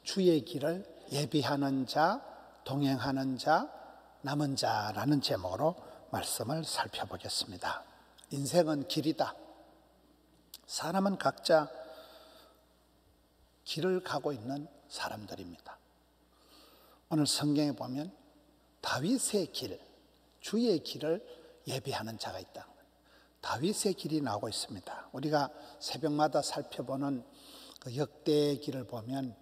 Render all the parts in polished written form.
주의 길을 예비하는 자, 동행하는 자, 남은 자라는 제목으로 말씀을 살펴보겠습니다. 인생은 길이다. 사람은 각자 길을 가고 있는 사람들입니다. 오늘 성경에 보면 다윗의 길, 주의 길을 예비하는 자가 있다. 다윗의 길이 나오고 있습니다. 우리가 새벽마다 살펴보는 그 역대의 길을 보면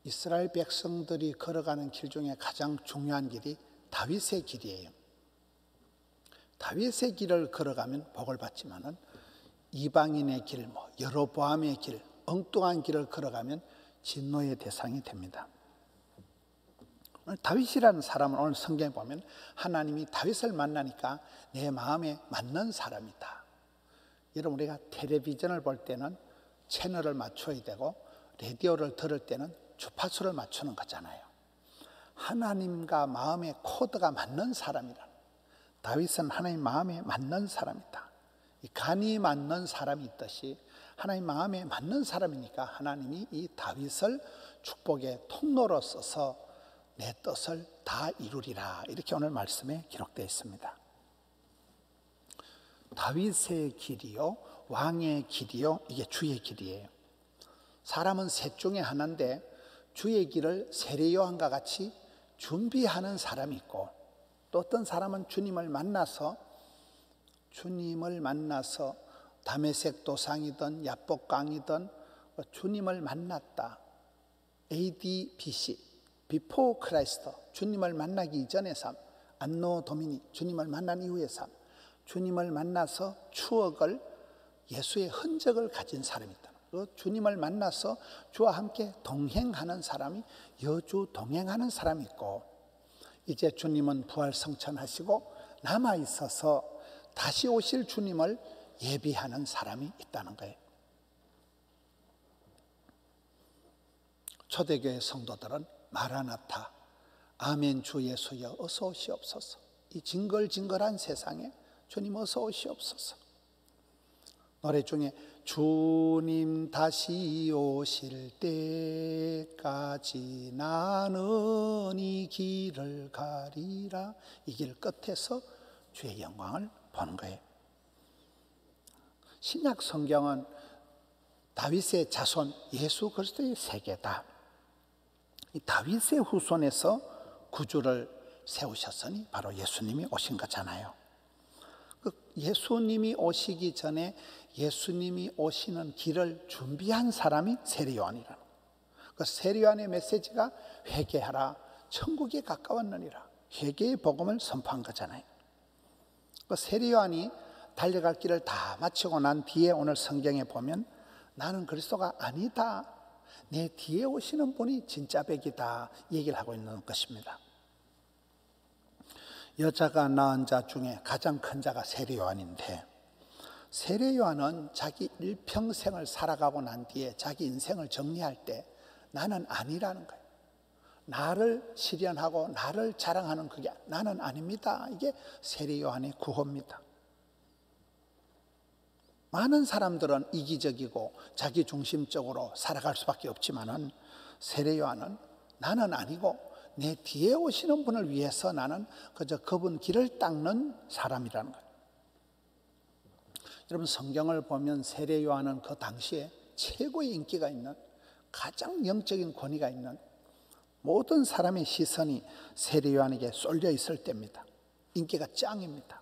이스라엘 백성들이 걸어가는 길 중에 가장 중요한 길이 다윗의 길이에요. 다윗의 길을 걸어가면 복을 받지만은 이방인의 길, 여로보암의 길, 엉뚱한 길을 걸어가면 진노의 대상이 됩니다. 오늘 다윗이라는 사람은 오늘 성경에 보면 하나님이 다윗을 만나니까 내 마음에 맞는 사람이다. 여러분, 우리가 텔레비전을 볼 때는 채널을 맞춰야 되고 라디오를 들을 때는 주파수를 맞추는 거잖아요. 하나님과 마음의 코드가 맞는 사람이라. 다윗은 하나님 마음에 맞는 사람이다. 이 간이 맞는 사람이 있듯이 하나님 마음에 맞는 사람이니까 하나님이 이 다윗을 축복의 통로로 써서 내 뜻을 다 이루리라, 이렇게 오늘 말씀에 기록되어 있습니다. 다윗의 길이요, 왕의 길이요, 이게 주의 길이에요. 사람은 셋 중에 하나인데 주의 길을 세례요한과 같이 준비하는 사람이 있고, 또 어떤 사람은 주님을 만나서 다메섹 도상이든 야복강이든 주님을 만났다. AD BC, Before Christ, 주님을 만나기 이전의 삶, 안노 도미니, 주님을 만난 이후의 삶, 주님을 만나서 추억을, 예수의 흔적을 가진 사람이 있다. 주님을 만나서 주와 함께 동행하는 사람이 여주 동행하는 사람이 있고, 이제 주님은 부활 성천하시고 남아있어서 다시 오실 주님을 예비하는 사람이 있다는 거예요. 초대교회 성도들은 마라나타, 아멘 주 예수여 어서 오시옵소서, 이 징글징글한 세상에 주님 어서 오시옵소서. 노래 중에 주님 다시 오실 때까지 나는 이 길을 가리라, 이 길 끝에서 주의 영광을 보는 거예요. 신약 성경은 다윗의 자손 예수 그리스도의 세계다. 이 다윗의 후손에서 구주를 세우셨으니 바로 예수님이 오신 거잖아요. 예수님이 오시기 전에 예수님이 오시는 길을 준비한 사람이 세례요한이라는, 그 세례요한의 메시지가 회개하라, 천국에 가까웠느니라, 회개의 복음을 선포한 거잖아요. 그 세례요한이 달려갈 길을 다 마치고 난 뒤에 오늘 성경에 보면 나는 그리스도가 아니다, 내 뒤에 오시는 분이 진짜 백이다, 얘기를 하고 있는 것입니다. 여자가 낳은 자 중에 가장 큰 자가 세례요한인데, 세례요한은 자기 일평생을 살아가고 난 뒤에 자기 인생을 정리할 때 나는 아니라는 거예요. 나를 실현하고 나를 자랑하는 그게 나는 아닙니다. 이게 세례요한의 구호입니다. 많은 사람들은 이기적이고 자기중심적으로 살아갈 수밖에 없지만은 세례요한은 나는 아니고 내 뒤에 오시는 분을 위해서 나는 그저 그분 길을 닦는 사람이라는 거예요. 여러분, 성경을 보면 세례요한은 그 당시에 최고의 인기가 있는, 가장 영적인 권위가 있는, 모든 사람의 시선이 세례요한에게 쏠려 있을 때입니다. 인기가 짱입니다.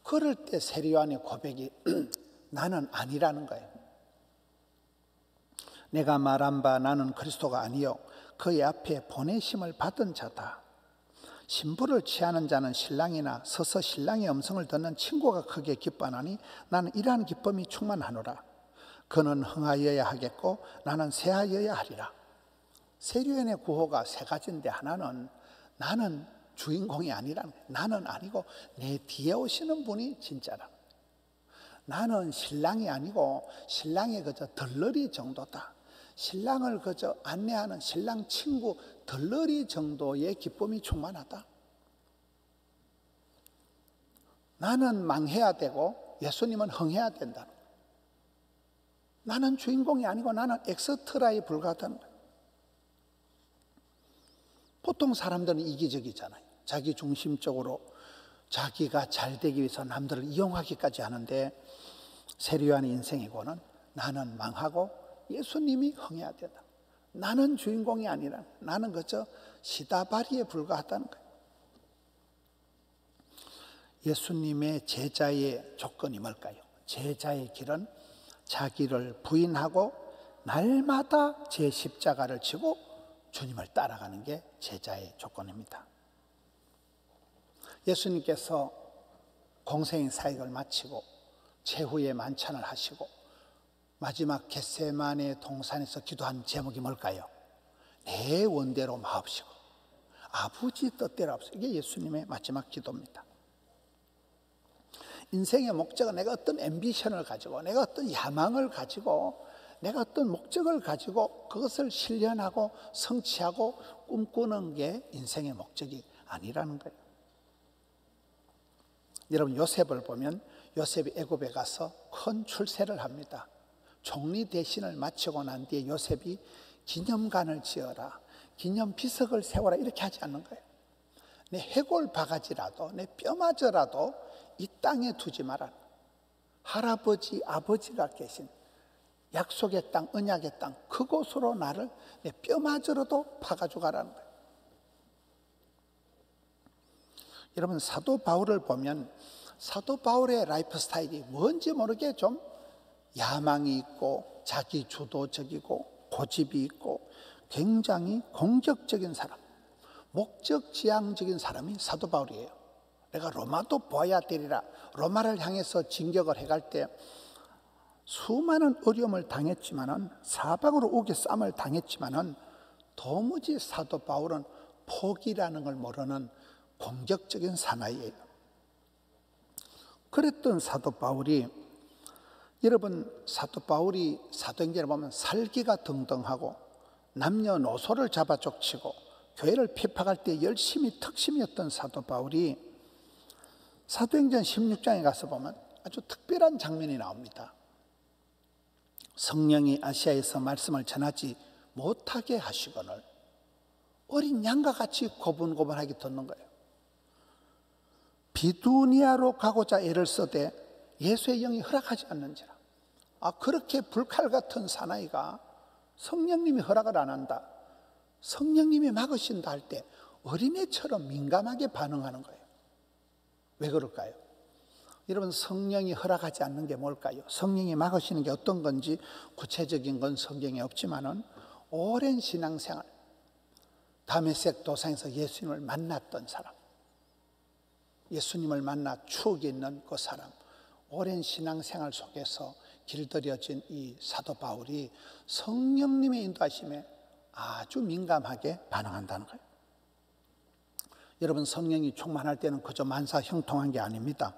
그럴 때 세례요한의 고백이 나는 아니라는 거예요. 내가 말한 바 나는 그리스도가 아니요 그의 앞에 보내심을 받은 자다. 신부를 취하는 자는 신랑이나 서서 신랑의 음성을 듣는 친구가 크게 기뻐하니 나는 이러한 기쁨이 충만하노라. 그는 흥하여야 하겠고 나는 쇠하여야 하리라. 세례요한의 구호가 세 가지인데, 하나는 나는 주인공이 아니라는 거예요. 나는 아니고 내 뒤에 오시는 분이 진짜라. 나는 신랑이 아니고 신랑의 그저 덜러리 정도다. 신랑을 그저 안내하는 신랑 친구 덜러리 정도의 기쁨이 충만하다. 나는 망해야 되고 예수님은 흥해야 된다. 나는 주인공이 아니고 나는 엑스트라에 불과하다는 거예요. 보통 사람들은 이기적이잖아요. 자기 중심적으로 자기가 잘 되기 위해서 남들을 이용하기까지 하는데, 세례요한의 인생이고는 나는 망하고 예수님이 흥해야 된다. 나는 주인공이 아니라 나는 그저 시다바리에 불과하다는 거예요. 예수님의 제자의 조건이 뭘까요? 제자의 길은 자기를 부인하고 날마다 제 십자가를 지고 주님을 따라가는 게 제자의 조건입니다. 예수님께서 공생의 사역을 마치고 최후의 만찬을 하시고 마지막 겟세마네 동산에서 기도한 제목이 뭘까요? 내 원대로 마옵시고 아버지 뜻대로 하옵시고. 이게 예수님의 마지막 기도입니다. 인생의 목적은 내가 어떤 앰비션을 가지고, 내가 어떤 야망을 가지고, 내가 어떤 목적을 가지고 그것을 실현하고 성취하고 꿈꾸는 게 인생의 목적이 아니라는 거예요. 여러분, 요셉을 보면 요셉이 애굽에 가서 큰 출세를 합니다. 총리 대신을 마치고 난 뒤에 요셉이 기념관을 지어라, 기념 비석을 세워라, 이렇게 하지 않는 거예요. 내 해골 바가지라도, 내 뼈마저라도 이 땅에 두지 마라. 할아버지, 아버지가 계신 약속의 땅, 언약의 땅, 그곳으로 나를 내 뼈마저로도 파가져가라는 거예요. 여러분, 사도 바울을 보면 사도 바울의 라이프 스타일이 뭔지 모르게 좀 야망이 있고 자기 주도적이고 고집이 있고 굉장히 공격적인 사람, 목적지향적인 사람이 사도 바울이에요. 내가 로마도 보아야 되리라, 로마를 향해서 진격을 해갈 때 수많은 어려움을 당했지만은, 사방으로 우겨 쌈을 당했지만은 도무지 사도 바울은 포기라는 걸 모르는 공격적인 사나이예요. 그랬던 사도 바울이, 여러분, 사도 바울이 사도행전을 보면 살기가 등등하고 남녀노소를 잡아 족치고 교회를 핍박할 때 열심히 특심이었던 사도 바울이 사도행전 16장에 가서 보면 아주 특별한 장면이 나옵니다. 성령이 아시아에서 말씀을 전하지 못하게 하시거늘 어린 양과 같이 고분고분하게 듣는 거예요. 비두니아로 가고자 애를 써대 예수의 영이 허락하지 않는지라. 그렇게 불칼 같은 사나이가 성령님이 허락을 안 한다, 성령님이 막으신다 할 때 어린애처럼 민감하게 반응하는 거예요. 왜 그럴까요? 여러분, 성령이 허락하지 않는 게 뭘까요? 성령이 막으시는 게 어떤 건지 구체적인 건 성경에 없지만은 오랜 신앙생활, 다메섹 도상에서 예수님을 만났던 사람, 예수님을 만나 추억이 있는 그 사람, 오랜 신앙생활 속에서 길들여진 이 사도 바울이 성령님의 인도하심에 아주 민감하게 반응한다는 거예요. 여러분, 성령이 충만할 때는 그저 만사 형통한 게 아닙니다.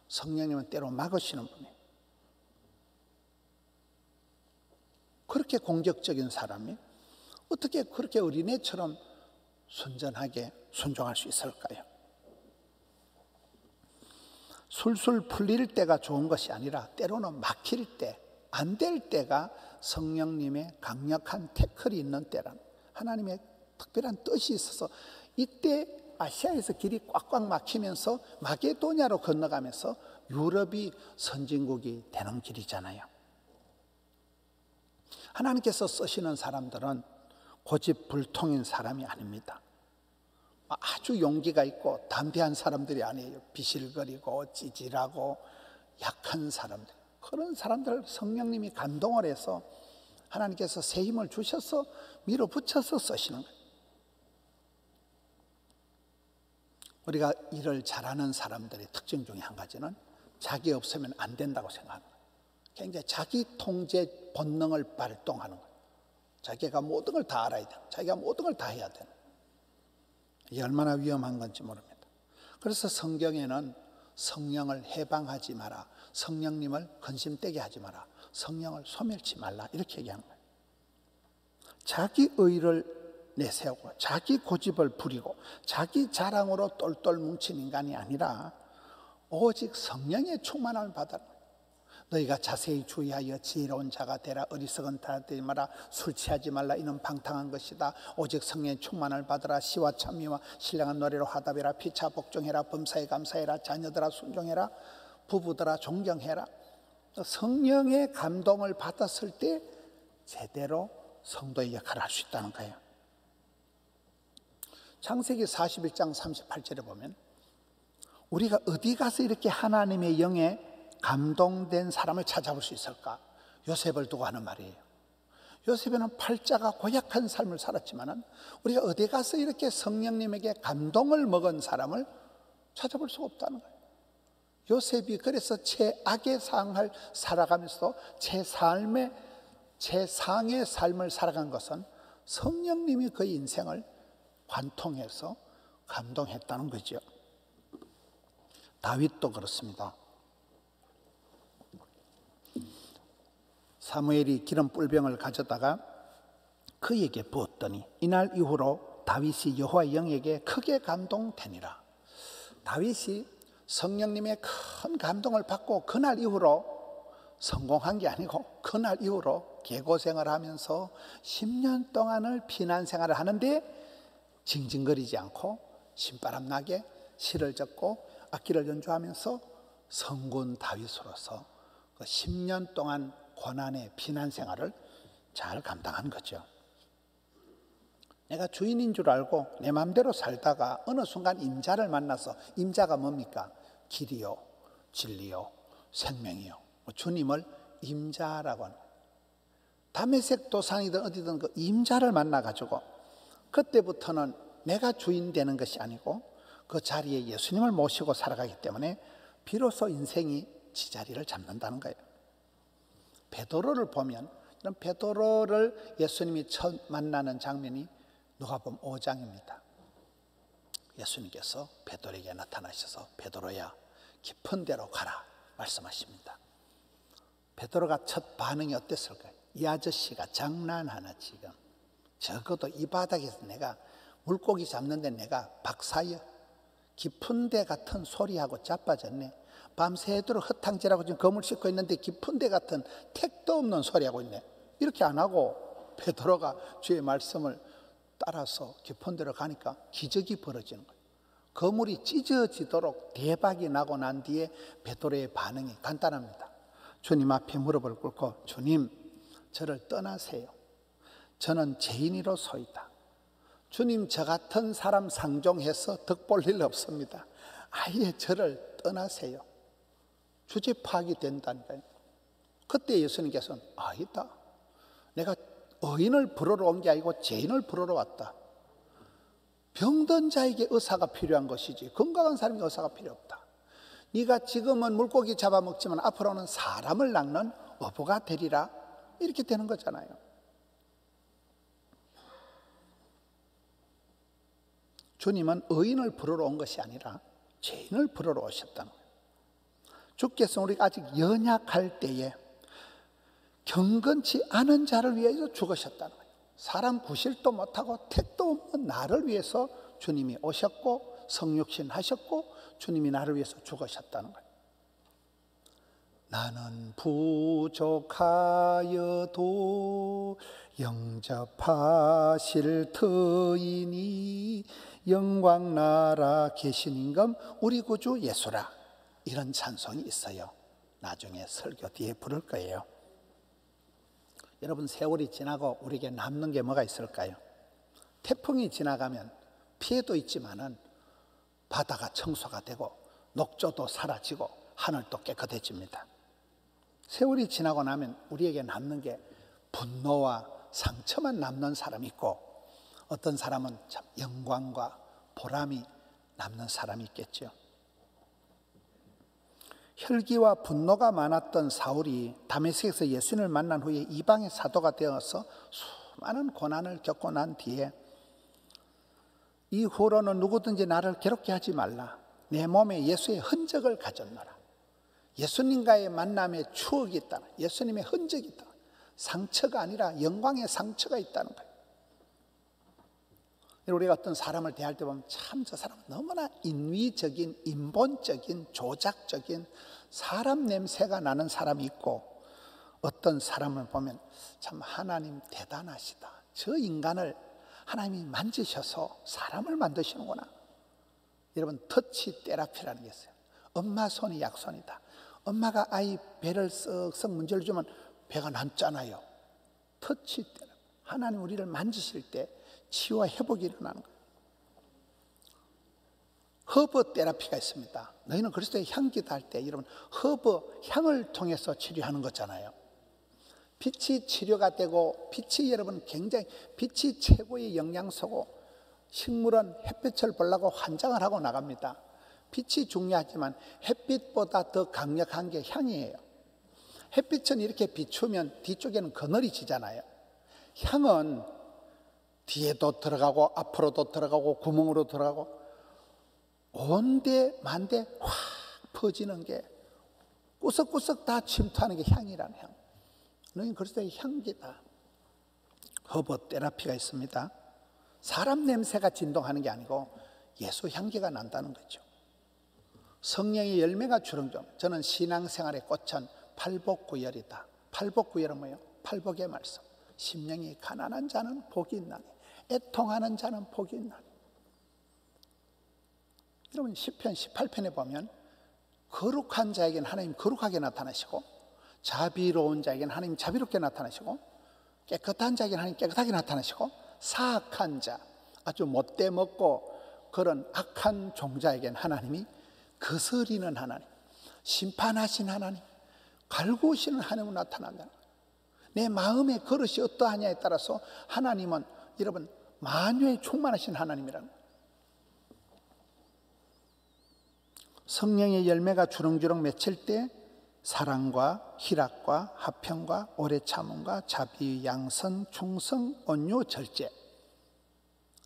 성령님은 때로 막으시는 분이에요. 그렇게 공격적인 사람이 어떻게 그렇게 어린애처럼 순전하게 순종할 수 있을까요? 술술 풀릴 때가 좋은 것이 아니라 때로는 막힐 때, 안 될 때가 성령님의 강력한 태클이 있는 때란, 하나님의 특별한 뜻이 있어서 이때 아시아에서 길이 꽉꽉 막히면서 마게도냐로 건너가면서 유럽이 선진국이 되는 길이잖아요. 하나님께서 쓰시는 사람들은 고집불통인 사람이 아닙니다. 아주 용기가 있고 담대한 사람들이 아니에요. 비실거리고 찌질하고 약한 사람들, 그런 사람들을 성령님이 감동을 해서 하나님께서 새 힘을 주셔서 밀어붙여서 쓰시는 거예요. 우리가 일을 잘하는 사람들의 특징 중에 한 가지는 자기 없으면 안 된다고 생각하는 거예요. 굉장히 자기 통제 본능을 발동하는 거예요. 자기가 모든 걸 다 알아야 돼요. 자기가 모든 걸 다 해야 돼요. 이게 얼마나 위험한 건지 모릅니다. 그래서 성경에는 성령을 해방하지 마라, 성령님을 근심되게 하지 마라, 성령을 소멸치 말라, 이렇게 얘기하는 거예요. 자기 의를 내세우고 자기 고집을 부리고 자기 자랑으로 똘똘 뭉친 인간이 아니라 오직 성령의 충만함을 받아라. 너희가 자세히 주의하여 지혜로운 자가 되라. 어리석은 자 되지 마라. 술 취하지 말라. 이는 방탕한 것이다. 오직 성령의 충만을 받으라. 시와 찬미와 신령한 노래로 화답해라. 피차 복종해라. 범사에 감사해라. 자녀들아 순종해라. 부부들아 존경해라. 성령의 감동을 받았을 때 제대로 성도의 역할을 할 수 있다는 거예요. 창세기 41장 38절에 보면 우리가 어디 가서 이렇게 하나님의 영에 감동된 사람을 찾아볼 수 있을까? 요셉을 두고 하는 말이에요. 요셉은 팔자가 고약한 삶을 살았지만 우리가 어디 가서 이렇게 성령님에게 감동을 먹은 사람을 찾아볼 수가 없다는 거예요. 요셉이 그래서 최악의 상을 살아가면서도 최상의 삶을 살아간 것은 성령님이 그의 인생을 관통해서 감동했다는 거죠. 다윗도 그렇습니다. 사무엘이 기름 뿔병을 가져다가 그에게 부었더니 이날 이후로 다윗이 여호와의 영에게 크게 감동되니라. 다윗이 성령님의 큰 감동을 받고 그날 이후로 성공한 게 아니고 그날 이후로 개고생을 하면서 10년 동안을 피난 생활을 하는데 징징거리지 않고 신바람 나게 시를 적고 악기를 연주하면서 성군 다윗으로서 그 10년 동안 고난의 피난 생활을 잘 감당한 거죠. 내가 주인인 줄 알고 내 마음대로 살다가 어느 순간 임자를 만나서, 임자가 뭡니까? 길이요, 진리요, 생명이요. 주님을 임자라고 하는 거예요. 다메섹 도상이든 어디든 그 임자를 만나가지고 그때부터는 내가 주인 되는 것이 아니고 그 자리에 예수님을 모시고 살아가기 때문에 비로소 인생이 지자리를 잡는다는 거예요. 베드로를 보면, 이런 베드로를 예수님이 첫 만나는 장면이 누가복음 5장입니다. 예수님께서 베드로에게 나타나셔서 베드로야 깊은 데로 가라 말씀하십니다. 베드로가 첫 반응이 어땠을까요? 이 아저씨가 장난하나 지금. 적어도 이 바닥에서 내가 물고기 잡는데 내가 박사여. 깊은 데 같은 소리하고 자빠졌네. 밤새도록 흩탕질하고 지금 검을 씻고 있는데 깊은 데 같은 택도 없는 소리하고 있네. 이렇게 안 하고 베드로가 주의 말씀을 따라서 깊은 데로 가니까 기적이 벌어지는 거예요. 거물이 찢어지도록 대박이 나고 난 뒤에 베드로의 반응이 간단합니다. 주님 앞에 무릎을 꿇고 주님 저를 떠나세요. 저는 죄인이로소이다. 주님 저 같은 사람 상종해서 덕볼 일 없습니다. 아예 저를 떠나세요. 주제 파악이 된다니까요. 그때 예수님께서는 아니다. 내가 의인을 부르러 온 게 아니고 죄인을 부르러 왔다. 병든 자에게 의사가 필요한 것이지 건강한 사람에게 의사가 필요 없다. 네가 지금은 물고기 잡아먹지만 앞으로는 사람을 낚는 어부가 되리라. 이렇게 되는 거잖아요. 주님은 의인을 부르러 온 것이 아니라 죄인을 부르러 오셨다는 거예요. 주께서 우리가 아직 연약할 때에 경건치 않은 자를 위해서 죽으셨다는 거예요. 사람 구실도 못하고 택도 없는 나를 위해서 주님이 오셨고 성육신 하셨고 주님이 나를 위해서 죽으셨다는 거예요. 나는 부족하여도 영접하실 터이니 영광 나라 계신 임금 우리 구주 예수라. 이런 찬송이 있어요. 나중에 설교 뒤에 부를 거예요. 여러분 세월이 지나고 우리에게 남는 게 뭐가 있을까요? 태풍이 지나가면 피해도 있지만은 바다가 청소가 되고 녹조도 사라지고 하늘도 깨끗해집니다. 세월이 지나고 나면 우리에게 남는 게 분노와 상처만 남는 사람이 있고 어떤 사람은 참 영광과 보람이 남는 사람이 있겠죠. 혈기와 분노가 많았던 사울이 다메섹에서 예수님을 만난 후에 이방의 사도가 되어서 수많은 고난을 겪고 난 뒤에 이후로는 누구든지 나를 괴롭게 하지 말라. 내 몸에 예수의 흔적을 가졌노라. 예수님과의 만남에 추억이 있다. 예수님의 흔적이 있다. 상처가 아니라 영광의 상처가 있다는 거예요. 우리가 어떤 사람을 대할 때 보면 참 저 사람은 너무나 인위적인, 인본적인, 조작적인 사람 냄새가 나는 사람이 있고, 어떤 사람을 보면 참 하나님 대단하시다, 저 인간을 하나님이 만지셔서 사람을 만드시는구나. 여러분, 터치 테라피라는 게 있어요. 엄마 손이 약손이다. 엄마가 아이 배를 쓱쓱 문질러주면 배가 남잖아요. 터치 테라피. 하나님 우리를 만지실 때 치유와 회복이 일어나는 거예요. 허브 테라피가 있습니다. 너희는 그리스도의 향기다 할 때 여러분, 허브 향을 통해서 치료하는 거잖아요. 빛이 치료가 되고, 빛이 여러분 굉장히, 빛이 최고의 영양소고, 식물은 햇빛을 보려고 환장을 하고 나갑니다. 빛이 중요하지만 햇빛보다 더 강력한 게 향이에요. 햇빛은 이렇게 비추면 뒤쪽에는 그늘이 지잖아요. 향은 뒤에도 들어가고 앞으로도 들어가고 구멍으로 들어가고 온데 만데 확 퍼지는 게, 꾸석꾸석 다 침투하는 게 향이라는 향. 너희는 그리스도의 향기다. 허브 테라피가 있습니다. 사람 냄새가 진동하는 게 아니고 예수 향기가 난다는 거죠. 성령의 열매가 주렁주렁. 저는 신앙생활의 꽃은 팔복구열이다. 팔복구열은 뭐예요? 팔복의 말씀. 심령이 가난한 자는 복이 있나니, 애통하는 자는 복이 있나니. 여러분, 시편 18편에 보면 거룩한 자에게는 하나님 거룩하게 나타나시고, 자비로운 자에게는 하나님 자비롭게 나타나시고, 깨끗한 자에게는 하나님 깨끗하게 나타나시고, 사악한 자, 아주 못돼 먹고 그런 악한 종자에게는 하나님이 거스리는 하나님, 심판하신 하나님, 갈구시는 하나님으로 나타난다. 내 마음의 그릇이 어떠하냐에 따라서 하나님은 여러분 만유에 충만하신 하나님이라는 거예요. 성령의 열매가 주렁주렁 맺힐 때 사랑과 희락과 화평과 오래 참음과 자비, 양선, 충성, 온유, 절제,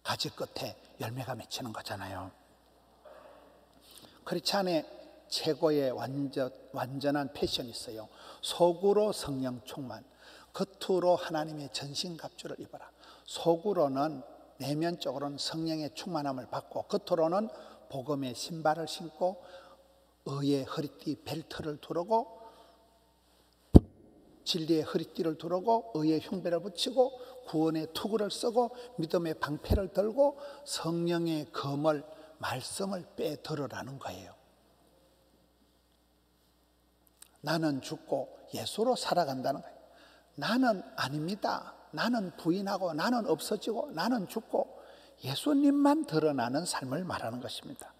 가지 끝에 열매가 맺히는 거잖아요. 크리스찬의 최고의 완전한 패션이 있어요. 속으로 성령 충만, 겉으로 하나님의 전신갑주를 입어라. 속으로는, 내면적으로는 성령의 충만함을 받고, 겉으로는 복음의 신발을 신고 의의 허리띠 벨트를 두르고, 진리의 허리띠를 두르고, 의의 흉배를 붙이고, 구원의 투구를 쓰고, 믿음의 방패를 들고 성령의 검을, 말씀을 빼들으라는 거예요. 나는 죽고 예수로 살아간다는 거예요. 나는 아닙니다. 나는 부인하고 나는 없어지고 나는 죽고 예수님만 드러나는 삶을 말하는 것입니다.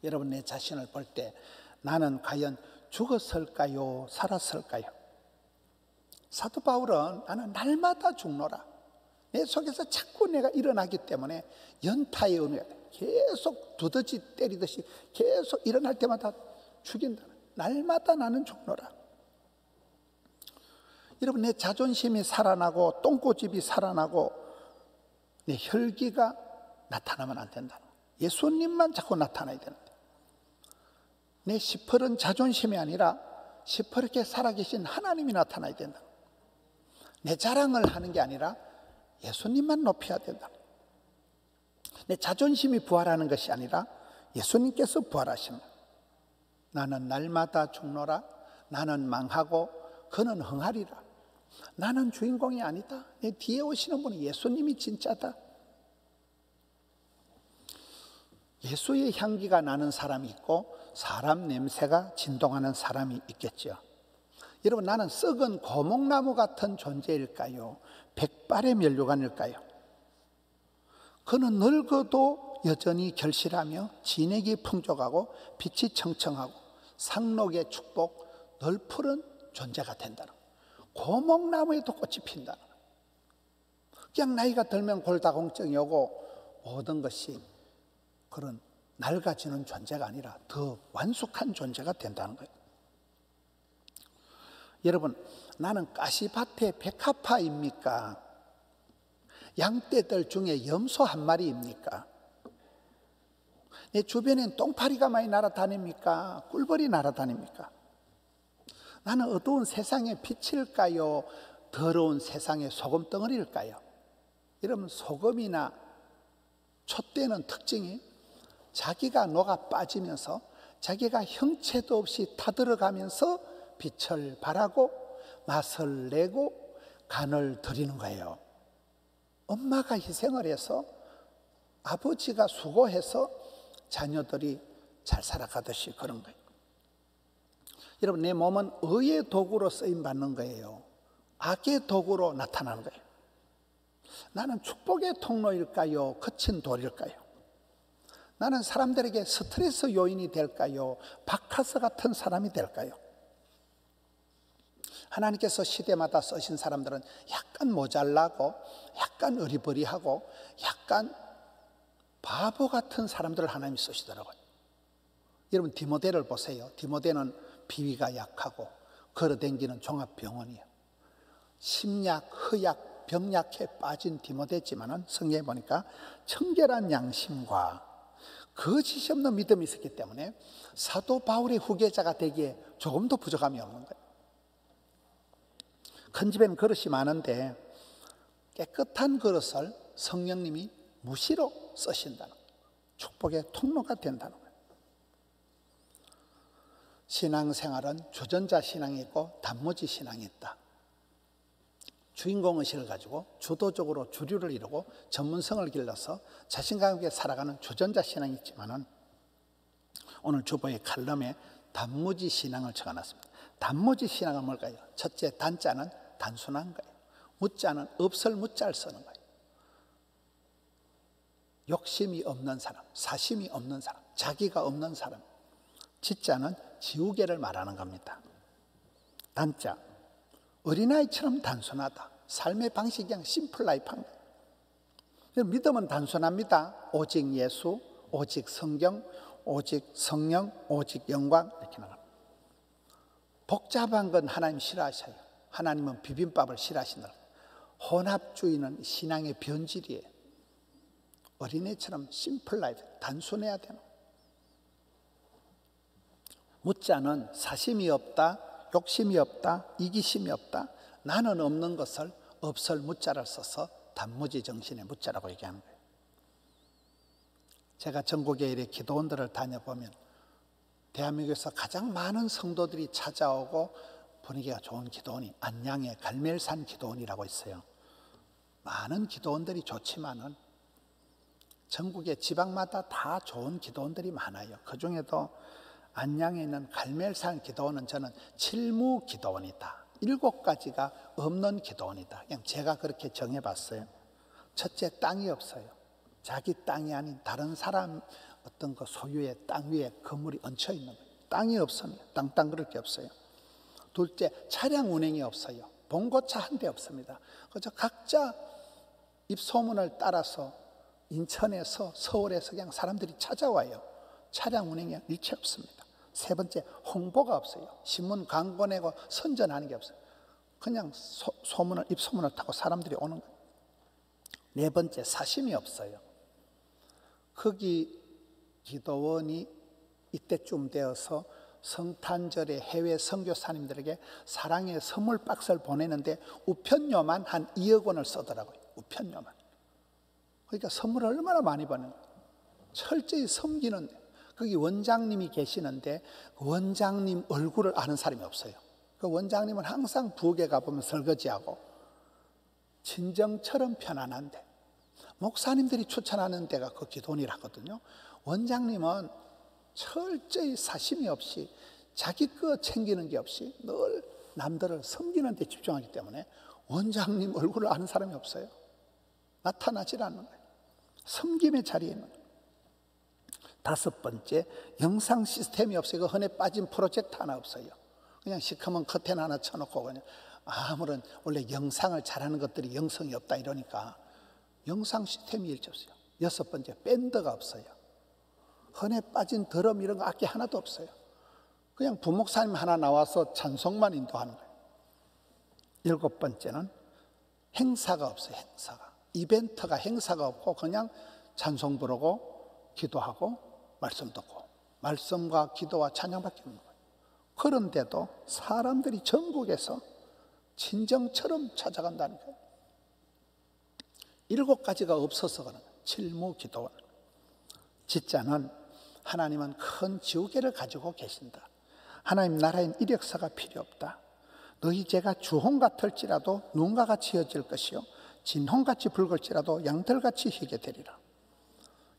여러분, 내 자신을 볼 때 나는 과연 죽었을까요? 살았을까요? 사도 바울은 나는 날마다 죽노라. 내 속에서 자꾸 내가 일어나기 때문에 연타의 의미가 돼. 계속 두더지 때리듯이 계속 일어날 때마다 죽인다. 날마다 나는 죽노라. 여러분, 내 자존심이 살아나고 똥꼬집이 살아나고 내 혈기가 나타나면 안 된다. 예수님만 자꾸 나타나야 되는데, 내 시퍼런 자존심이 아니라 시퍼렇게 살아계신 하나님이 나타나야 된다. 내 자랑을 하는 게 아니라 예수님만 높여야 된다. 내 자존심이 부활하는 것이 아니라 예수님께서 부활하십니다. 나는 날마다 죽노라. 나는 망하고 그는 흥하리라. 나는 주인공이 아니다. 내 뒤에 오시는 분은 예수님이 진짜다. 예수의 향기가 나는 사람이 있고 사람 냄새가 진동하는 사람이 있겠죠. 여러분, 나는 썩은 고목나무 같은 존재일까요? 백발의 면류관일까요? 그는 늙어도 여전히 결실하며 진액이 풍족하고 빛이 청청하고 상록의 축복, 늘 푸른 존재가 된다는 거예요. 고목나무에도 꽃이 핀다는 거예요. 그냥 나이가 들면 골다공증이 오고 모든 것이 그런 낡아지는 존재가 아니라 더 완숙한 존재가 된다는 거예요. 여러분, 나는 가시밭의 백합화입니까? 양떼들 중에 염소 한 마리입니까? 내 주변엔 똥파리가 많이 날아다닙니까? 꿀벌이 날아다닙니까? 나는 어두운 세상의 빛일까요? 더러운 세상의 소금덩어리일까요? 여러분, 소금이나 촛대는 특징이 자기가 녹아 빠지면서 자기가 형체도 없이 타들어가면서 빛을 발하고 맛을 내고 간을 들이는 거예요. 엄마가 희생을 해서 아버지가 수고해서 자녀들이 잘 살아가듯이 그런 거예요. 여러분, 내 몸은 의의 도구로 쓰임 받는 거예요. 악의 도구로 나타나는 거예요. 나는 축복의 통로일까요? 거친 돌일까요? 나는 사람들에게 스트레스 요인이 될까요? 박하서 같은 사람이 될까요? 하나님께서 시대마다 쓰신 사람들은 약간 모자라고 약간 어리버리하고 약간 바보 같은 사람들을 하나님이 쓰시더라고요. 여러분, 디모데를 보세요. 디모데는 비위가 약하고 걸어다니는 종합병원이에요. 심약, 허약, 병약해 빠진 디모데지만은 성경에 보니까 청결한 양심과 거짓이 없는 믿음이 있었기 때문에 사도 바울의 후계자가 되기에 조금도 부족함이 없는 거예요. 큰 집에는 그릇이 많은데 깨끗한 그릇을 성령님이 무시로 쓰신다는 거예요. 축복의 통로가 된다는 거예요. 신앙생활은 주전자 신앙이 있고 단무지 신앙이 있다. 주인공의식을 가지고 주도적으로 주류를 이루고 전문성을 길러서 자신감 있게 살아가는 주전자 신앙이 있지만은 오늘 주보의 칼럼에 단무지 신앙을 적어놨습니다. 단무지 신앙은 뭘까요? 첫째, 단자는 단순한 거예요. 무자는 없을 무자를 쓰는 거예요. 욕심이 없는 사람, 사심이 없는 사람, 자기가 없는 사람. 지자는 지우개를 말하는 겁니다. 단자, 어린아이처럼 단순하다. 삶의 방식이 그냥 심플 라이프한 거예요. 믿음은 단순합니다. 오직 예수, 오직 성경, 오직 성령, 오직 영광 이렇게 나갑니다. 복잡한 건 하나님 싫어하셔요. 하나님은 비빔밥을 싫어하신다. 혼합주의는 신앙의 변질이에요. 어린애처럼 심플 라이프, 단순해야 되는. 무자는 사심이 없다, 욕심이 없다, 이기심이 없다. 나는 없는 것을 없을 무자를 써서 단무지 정신의 무자라고 얘기하는 거예요. 제가 전국에 이렇게 기도원들을 다녀보면 대한민국에서 가장 많은 성도들이 찾아오고 분위기가 좋은 기도원이 안양의 갈멜산 기도원이라고 있어요. 많은 기도원들이 좋지만은 전국의 지방마다 다 좋은 기도원들이 많아요. 그 중에도 안양에 있는 갈멜산 기도원은 저는 칠무 기도원이다. 7가지가 없는 기도원이다. 그냥 제가 그렇게 정해봤어요. 첫째, 땅이 없어요. 자기 땅이 아닌 다른 사람 어떤 그 소유의 땅 위에 건물이 얹혀 있는 거예요. 땅이 없습니다. 땅 그럴 게 없어요. 둘째, 차량 운행이 없어요. 봉고차 한 대 없습니다. 그저 각자 입소문을 따라서 인천에서 서울에서 그냥 사람들이 찾아와요. 차량 운행이 일체 없습니다. 세 번째, 홍보가 없어요. 신문 광고 내고 선전하는 게 없어요. 그냥 입소문을 타고 사람들이 오는 거예요. 네 번째, 사심이 없어요. 거기 기도원이 이때쯤 되어서 성탄절에 해외 선교사님들에게 사랑의 선물 박스를 보내는데 우편료만 한 2억 원을 쓰더라고요. 우편료만. 그러니까 선물을 얼마나 많이 받는 거예요. 철저히 섬기는. 거기 원장님이 계시는데 원장님 얼굴을 아는 사람이 없어요. 그 원장님은 항상 부엌에 가보면 설거지하고 친정처럼 편안한데 목사님들이 추천하는 데가 그 기도원이라거든요. 원장님은 철저히 사심이 없이 자기 거 챙기는 게 없이 늘 남들을 섬기는 데 집중하기 때문에 원장님 얼굴을 아는 사람이 없어요. 나타나질 않는 거예요. 섬김의 자리에 있는 거예요. 5번째, 영상 시스템이 없어요. 그 헌에 빠진 프로젝트 하나 없어요. 그냥 시커먼 커튼 하나 쳐놓고 그냥 아무런 원래 영상을 잘하는 것들이 영성이 없다 이러니까 영상 시스템이 일체 없어요. 6번째, 밴드가 없어요. 헌에 빠진 드럼 이런 거 악기 하나도 없어요. 그냥 부목사님 하나 나와서 찬송만 인도하는 거예요. 7번째는 행사가 없어요. 행사가. 이벤트가 행사가 없고 그냥 찬송 부르고 기도하고 말씀 듣고 말씀과 기도와 찬양밖에 없는 거예요. 그런데도 사람들이 전국에서 친정처럼 찾아간다는 거예요. 7가지가 없어서 그런 거예요. 칠무 기도원. 지자는 하나님은 큰 지우개를 가지고 계신다. 하나님 나라엔 이력서가 필요 없다. 너희 죄가 주홍 같을지라도 눈과 같이 혀질 것이요 진홍같이 붉을지라도 양털같이 희게 되리라.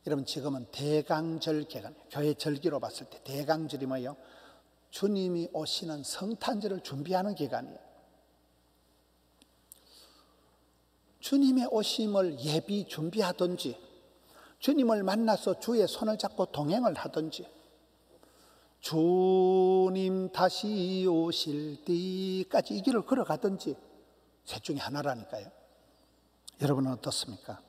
여러분, 지금은 대강절 기간이에요. 교회 절기로 봤을 때 대강절이 뭐예요? 주님이 오시는 성탄절을 준비하는 기간이에요. 주님의 오심을 예비 준비하든지, 주님을 만나서 주의 손을 잡고 동행을 하든지, 주님 다시 오실 때까지 이 길을 걸어가든지 셋 중에 하나라니까요. 여러분은 어떻습니까?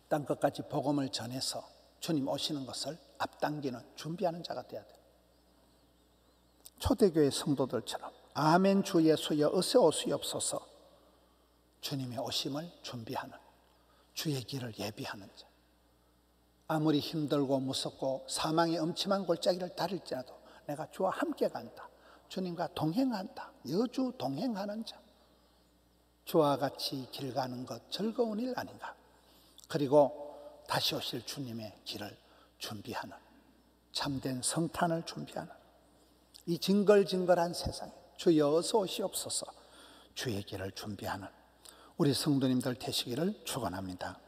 땅끝까지 복음을 전해서 주님 오시는 것을 앞당기는 준비하는 자가 되어야 돼요. 초대교회 성도들처럼 아멘 주 예수여 어서 오시옵소서, 주님의 오심을 준비하는, 주의 길을 예비하는 자. 아무리 힘들고 무섭고 사망의 음침한 골짜기를 다릴지라도 내가 주와 함께 간다, 주님과 동행한다, 여주 동행하는 자. 주와 같이 길 가는 것 즐거운 일 아닌가. 그리고 다시 오실 주님의 길을 준비하는, 참된 성탄을 준비하는, 이 징글징글한 세상에 주여 어서 오시옵소서, 주의 길을 준비하는 우리 성도님들 되시기를 축원합니다.